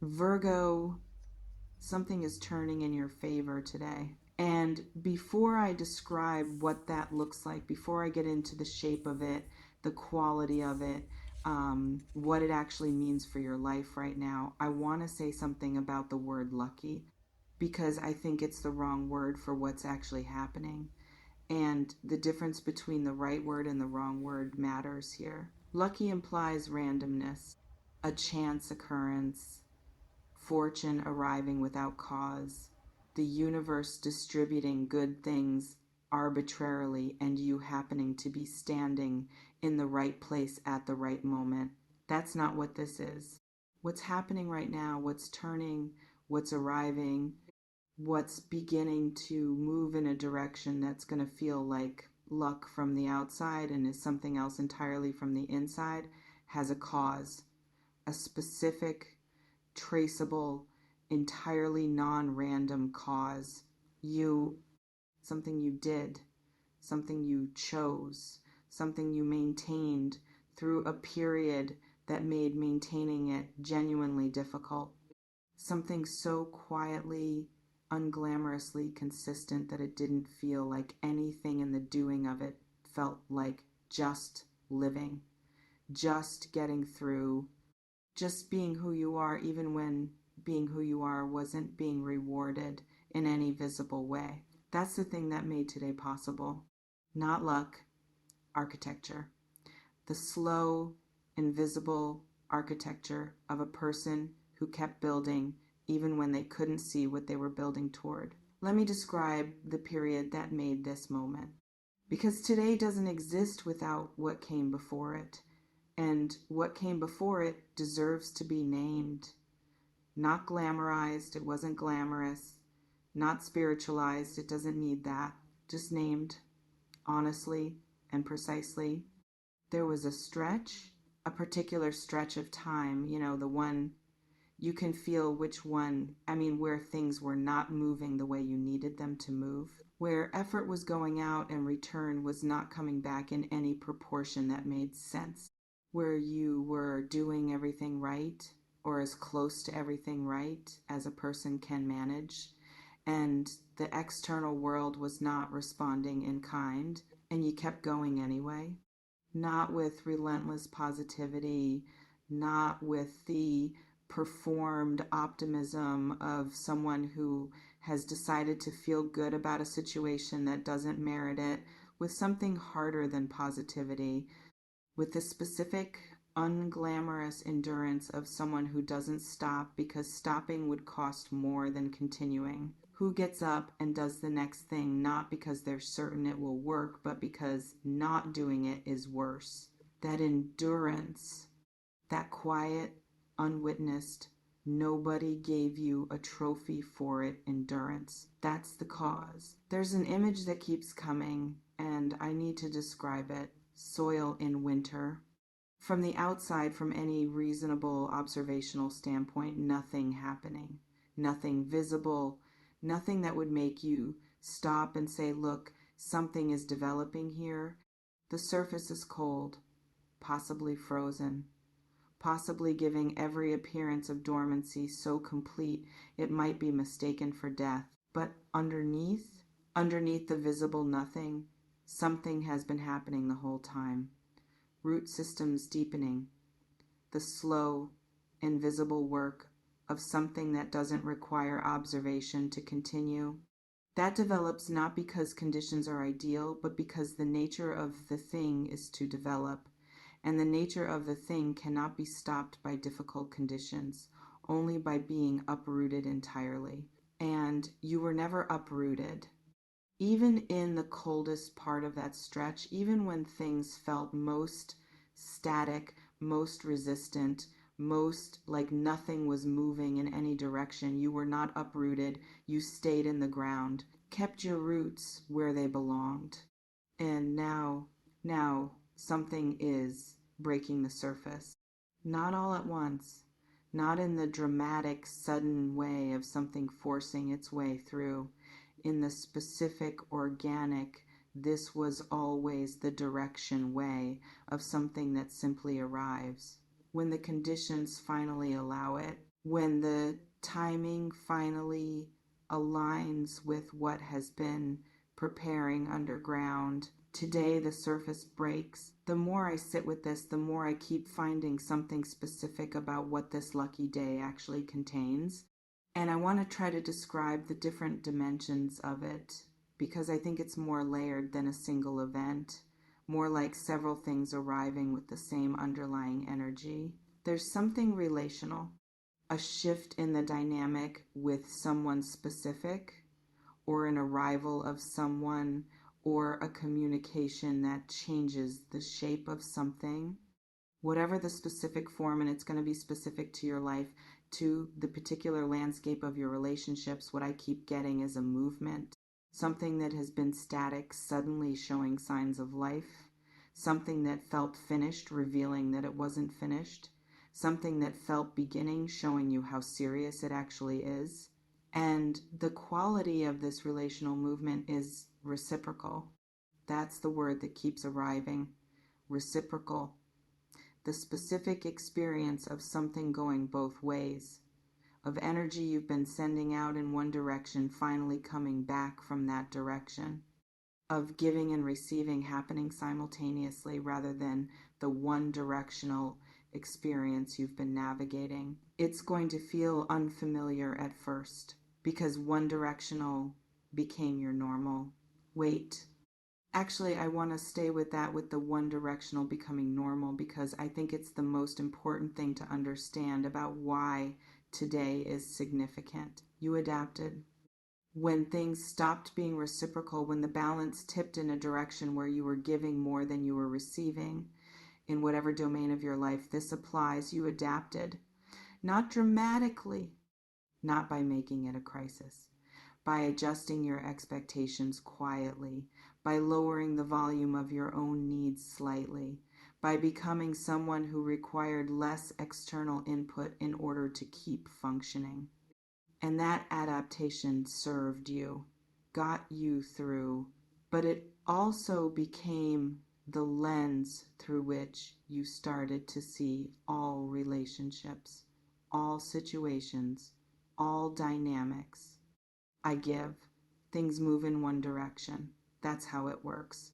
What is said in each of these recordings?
Virgo, something is turning in your favor today. And before I describe what that looks like, before I get into the shape of it, the quality of it, what it actually means for your life right now, I want to say something about the word lucky because I think it's the wrong word for what's actually happening. And the difference between the right word and the wrong word matters here. Lucky implies randomness, a chance occurrence, fortune arriving without cause, the universe distributing good things arbitrarily, and you happening to be standing in the right place at the right moment. That's not what this is. What's happening right now, what's turning, what's arriving, what's beginning to move in a direction that's going to feel like luck from the outside and is something else entirely from the inside, has a cause, a specific, traceable, entirely non-random cause. You, something you did, something you chose, something you maintained through a period that made maintaining it genuinely difficult. Something so quietly, unglamorously consistent that it didn't feel like anything in the doing of it felt like just living, just getting through, just being who you are, even when being who you are wasn't being rewarded in any visible way. That's the thing that made today possible. Not luck, architecture. The slow, invisible architecture of a person who kept building even when they couldn't see what they were building toward. Let me describe the period that made this moment. Because today doesn't exist without what came before it. And what came before it deserves to be named. Not glamorized, it wasn't glamorous. Not spiritualized, it doesn't need that. Just named, honestly and precisely. There was a stretch, a particular stretch of time, the one you can feel which one, where things were not moving the way you needed them to move, where effort was going out and return was not coming back in any proportion that made sense, where you were doing everything right or as close to everything right as a person can manage, and the external world was not responding in kind, and you kept going anyway. Not with relentless positivity, not with the performed optimism of someone who has decided to feel good about a situation that doesn't merit it, with something harder than positivity, with the specific unglamorous endurance of someone who doesn't stop because stopping would cost more than continuing, who gets up and does the next thing not because they're certain it will work, but because not doing it is worse. That endurance, that quiet, unwitnessed, nobody gave you a trophy for it endurance. That's the cause. There's an image that keeps coming, and I need to describe it. Soil in winter. From the outside, from any reasonable observational standpoint, nothing happening, nothing visible, nothing that would make you stop and say, look, something is developing here. The surface is cold, possibly frozen, possibly giving every appearance of dormancy so complete it might be mistaken for death. But underneath the visible nothing, something has been happening the whole time. Root systems deepening, the slow, invisible work of something that doesn't require observation to continue. That develops not because conditions are ideal, but because the nature of the thing is to develop, and the nature of the thing cannot be stopped by difficult conditions, only by being uprooted entirely. And you were never uprooted. Even in the coldest part of that stretch, even when things felt most static, most resistant, most like nothing was moving in any direction, you were not uprooted. You stayed in the ground, kept your roots where they belonged. And now something is breaking the surface. Not all at once, not in the dramatic, sudden way of something forcing its way through. In the specific, organic, this was always the direction way of something that simply arrives. When the conditions finally allow it, when the timing finally aligns with what has been preparing underground. Today, the surface breaks. The more I sit with this, the more I keep finding something specific about what this lucky day actually contains. And I want to try to describe the different dimensions of it because I think it's more layered than a single event, more like several things arriving with the same underlying energy. There's something relational, a shift in the dynamic with someone specific, or an arrival of someone, or a communication that changes the shape of something, whatever the specific form, and it's going to be specific to your life, to the particular landscape of your relationships. What I keep getting is a movement, something that has been static suddenly showing signs of life, something that felt finished revealing that it wasn't finished, something that felt beginning showing you how serious it actually is. And the quality of this relational movement is reciprocal. That's the word that keeps arriving. Reciprocal. The specific experience of something going both ways, of energy you've been sending out in one direction finally coming back from that direction, of giving and receiving happening simultaneously rather than the one directional experience you've been navigating. It's going to feel unfamiliar at first because one directional became your normal. Wait. Actually, I want to stay with that, with the one directional becoming normal, because I think it's the most important thing to understand about why today is significant. You adapted. When things stopped being reciprocal, when the balance tipped in a direction where you were giving more than you were receiving, in whatever domain of your life this applies, you adapted. Not dramatically, not by making it a crisis, by adjusting your expectations quietly, by lowering the volume of your own needs slightly, by becoming someone who required less external input in order to keep functioning. And that adaptation served you, got you through, but it also became the lens through which you started to see all relationships, all situations, all dynamics. I give. Things move in one direction. That's how it works.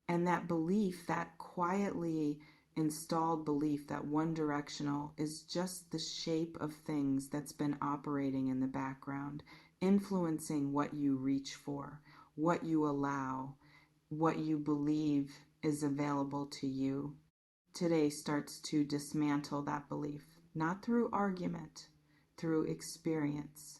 And that belief, that quietly installed belief that one directional is just the shape of things that's been operating in the background, influencing what you reach for, what you allow, what you believe is available to you, today starts to dismantle that belief, not through argument, through experience,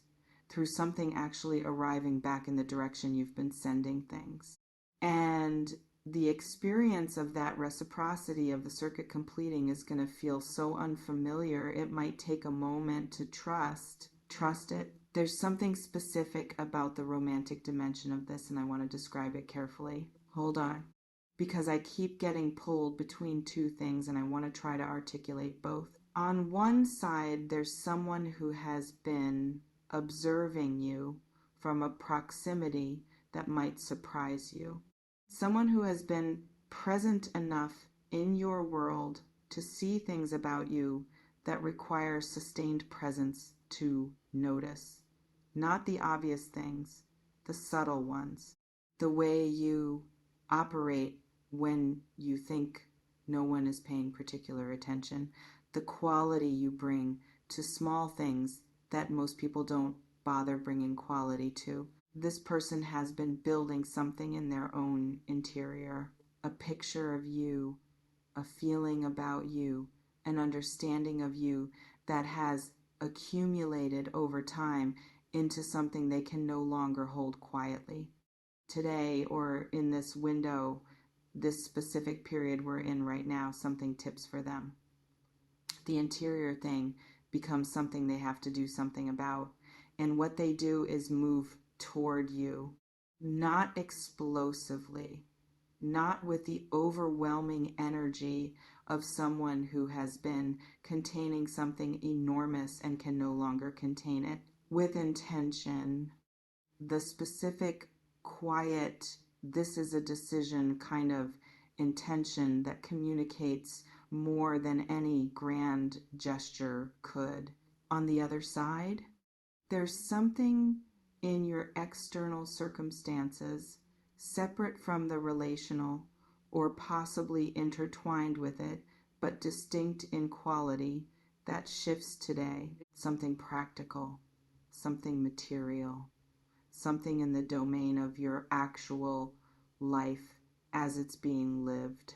through something actually arriving back in the direction you've been sending things. And the experience of that reciprocity of the circuit completing is going to feel so unfamiliar, it might take a moment to trust it. There's something specific about the romantic dimension of this, and I want to describe it carefully. Hold on. Because I keep getting pulled between two things, and I want to try to articulate both. On one side, there's someone who has been observing you from a proximity that might surprise you. Someone who has been present enough in your world to see things about you that require sustained presence to notice. Not the obvious things, the subtle ones. The way you operate when you think no one is paying particular attention. The quality you bring to small things that most people don't bother bringing quality to. This person has been building something in their own interior, a picture of you, a feeling about you, an understanding of you that has accumulated over time into something they can no longer hold quietly. Today, or in this window, this specific period we're in right now, something tips for them. The interior thing becomes something they have to do something about. And what they do is move toward you, not explosively, not with the overwhelming energy of someone who has been containing something enormous and can no longer contain it, with intention, the specific, quiet, this is a decision kind of intention that communicates more than any grand gesture could. on the other side, there's something in your external circumstances separate from the relational or possibly intertwined with it, but distinct in quality that shifts today. Something practical, something material, something in the domain of your actual life as it's being lived.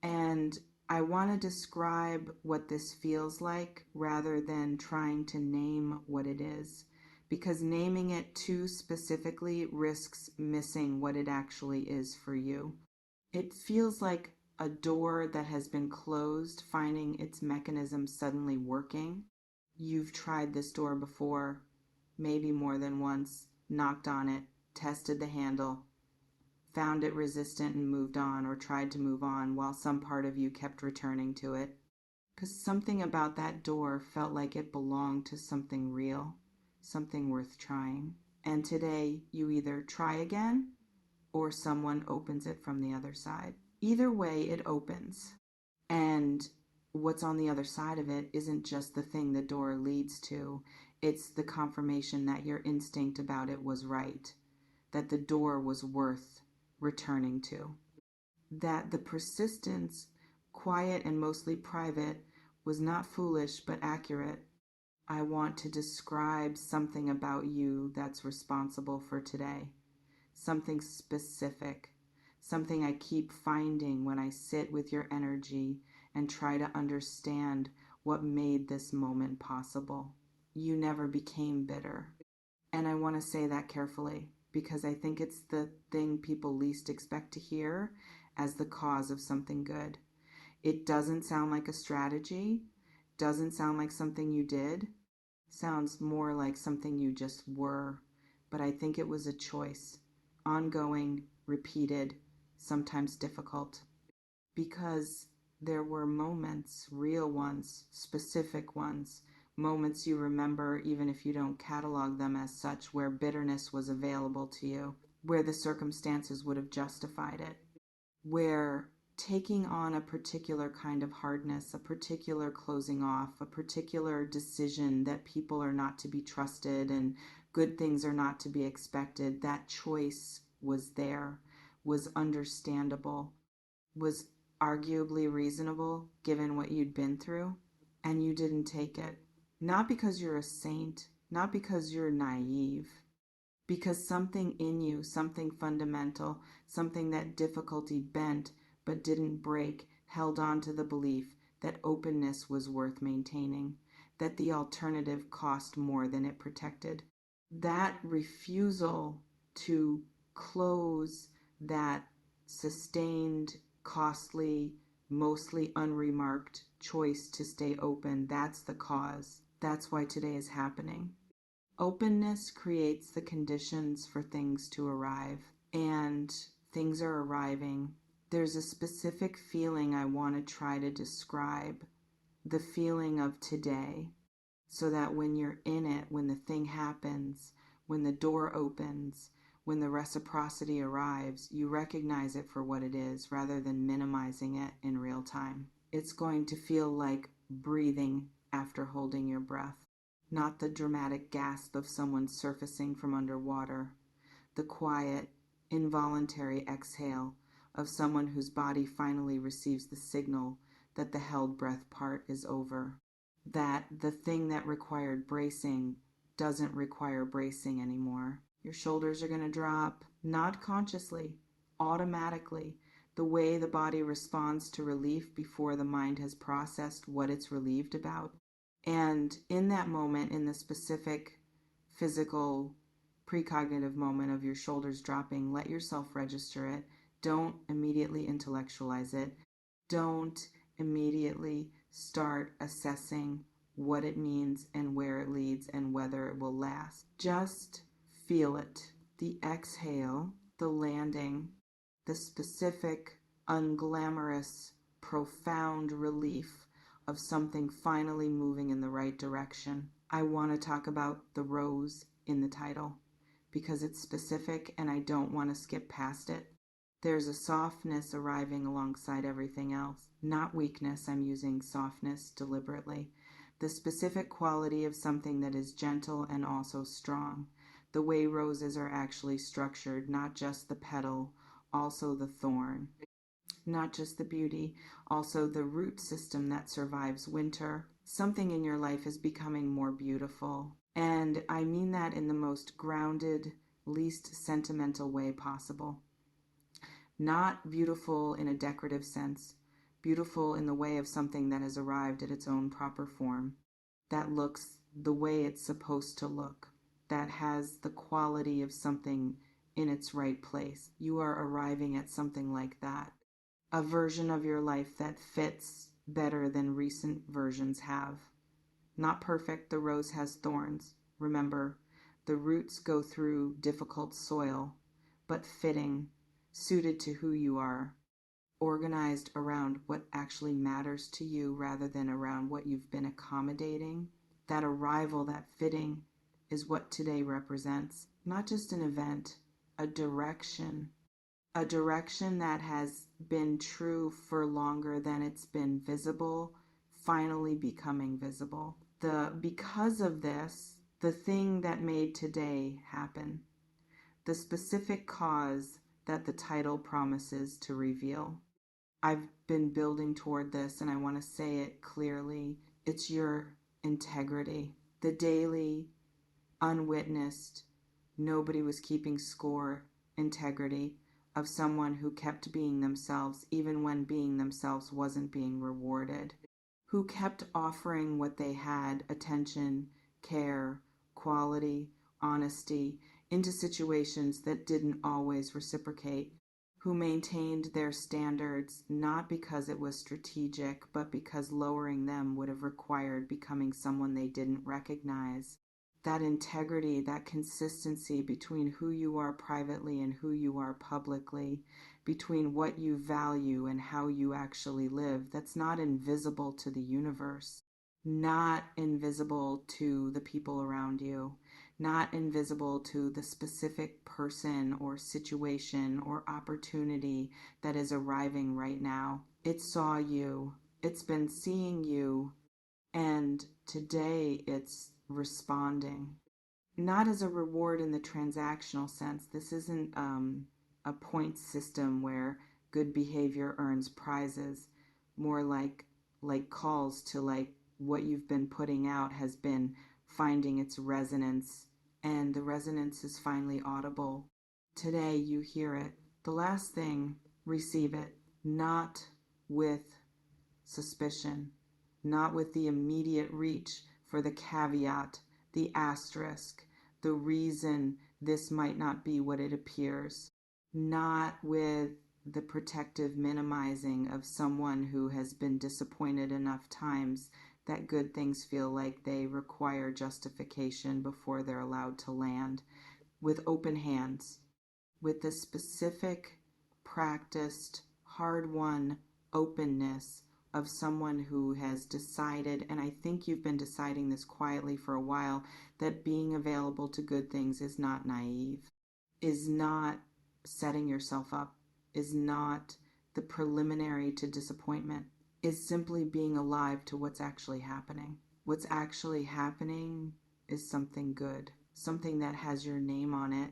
And I want to describe what this feels like rather than trying to name what it is, because naming it too specifically risks missing what it actually is for you. It feels like a door that has been closed, finding its mechanism suddenly working. You've tried this door before, maybe more than once, knocked on it, tested the handle, found it resistant and moved on, or tried to move on while some part of you kept returning to it. Because something about that door felt like it belonged to something real, something worth trying. And today you either try again or someone opens it from the other side. Either way, it opens. And what's on the other side of it isn't just the thing the door leads to, it's the confirmation that your instinct about it was right, that the door was worth returning to, that the persistence, quiet and mostly private, was not foolish but accurate. I want to describe something about you that's responsible for today, something specific, something I keep finding when I sit with your energy and try to understand what made this moment possible. You never became bitter. And I want to say that carefully because I think it's the thing people least expect to hear as the cause of something good. It doesn't sound like a strategy, doesn't sound like something you did, sounds more like something you just were. But I think it was a choice, ongoing, repeated, sometimes difficult, because there were moments, real ones, specific ones, moments you remember even if you don't catalog them as such, where bitterness was available to you, where the circumstances would have justified it, where taking on a particular kind of hardness, a particular closing off, a particular decision that people are not to be trusted and good things are not to be expected, that choice was there, was understandable, was arguably reasonable given what you'd been through, and you didn't take it. Not because you're a saint, not because you're naive, because something in you, something fundamental, something that difficulty bent but didn't break, held on to the belief that openness was worth maintaining, that the alternative cost more than it protected. That refusal to close that sustained, costly, mostly unremarked choice to stay open, that's the cause. That's why today is happening. Openness creates the conditions for things to arrive, and things are arriving. There's a specific feeling I want to try to describe, the feeling of today, so that when you're in it, when the thing happens, when the door opens, when the reciprocity arrives, you recognize it for what it is rather than minimizing it in real time. It's going to feel like breathing after holding your breath, not the dramatic gasp of someone surfacing from underwater, the quiet, involuntary exhale of someone whose body finally receives the signal that the held breath part is over, that the thing that required bracing doesn't require bracing anymore. Your shoulders are going to drop, not consciously, automatically, the way the body responds to relief before the mind has processed what it's relieved about. And in that moment, in the specific physical precognitive moment of your shoulders dropping, let yourself register it. Don't immediately intellectualize it. Don't immediately start assessing what it means and where it leads and whether it will last. Just feel it. The exhale, the landing, the specific, unglamorous, profound relief of something finally moving in the right direction. I want to talk about the rose in the title because it's specific and I don't want to skip past it. There's a softness arriving alongside everything else. Not weakness, I'm using softness deliberately. the specific quality of something that is gentle and also strong. The way roses are actually structured, not just the petal, also the thorn. Not just the beauty, also the root system that survives winter. Something in your life is becoming more beautiful. And I mean that in the most grounded, least sentimental way possible. Not beautiful in a decorative sense, beautiful in the way of something that has arrived at its own proper form, that looks the way it's supposed to look, that has the quality of something in its right place. You are arriving at something like that. A version of your life that fits better than recent versions have. Not perfect, the rose has thorns. Remember, the roots go through difficult soil, but fitting, suited to who you are, organized around what actually matters to you rather than around what you've been accommodating. That arrival, that fitting, is what today represents. Not just an event, a direction. A direction that has been true for longer than it's been visible, finally becoming visible. Because of this, the thing that made today happen, the specific cause that the title promises to reveal. I've been building toward this and I want to say it clearly. It's your integrity. The daily, unwitnessed, nobody was keeping score integrity of someone who kept being themselves even when being themselves wasn't being rewarded, who kept offering what they had, attention, care, quality, honesty, into situations that didn't always reciprocate, who maintained their standards not because it was strategic, but because lowering them would have required becoming someone they didn't recognize. That integrity, that consistency between who you are privately and who you are publicly, between what you value and how you actually live, that's not invisible to the universe, not invisible to the people around you, not invisible to the specific person or situation or opportunity that is arriving right now. It saw you, it's been seeing you, and today it's responding. Not as a reward in the transactional sense. This isn't a point system where good behavior earns prizes. More like calls to like what you've been putting out has been finding its resonance, and the resonance is finally audible. Today you hear it. The last thing, receive it, not with suspicion, not with the immediate reach for the caveat, the asterisk, the reason this might not be what it appears, not with the protective minimizing of someone who has been disappointed enough times that good things feel like they require justification before they're allowed to land, with open hands, with the specific, practiced, hard-won openness of someone who has decided, and I think you've been deciding this quietly for a while, that being available to good things is not naive, is not setting yourself up, is not the preliminary to disappointment, is simply being alive to what's actually happening. What's actually happening is something good, something that has your name on it,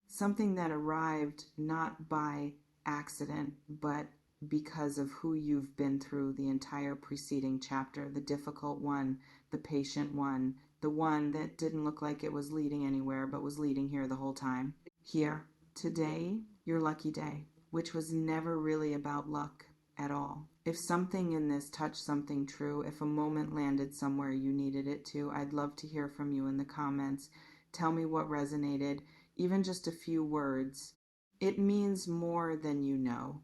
something that arrived not by accident, but because of who you've been through the entire preceding chapter, the difficult one, the patient one, the one that didn't look like it was leading anywhere, but was leading here the whole time. Here, today, your lucky day, which was never really about luck at all. If something in this touched something true, if a moment landed somewhere you needed it to, I'd love to hear from you in the comments. Tell me what resonated, even just a few words. It means more than you know.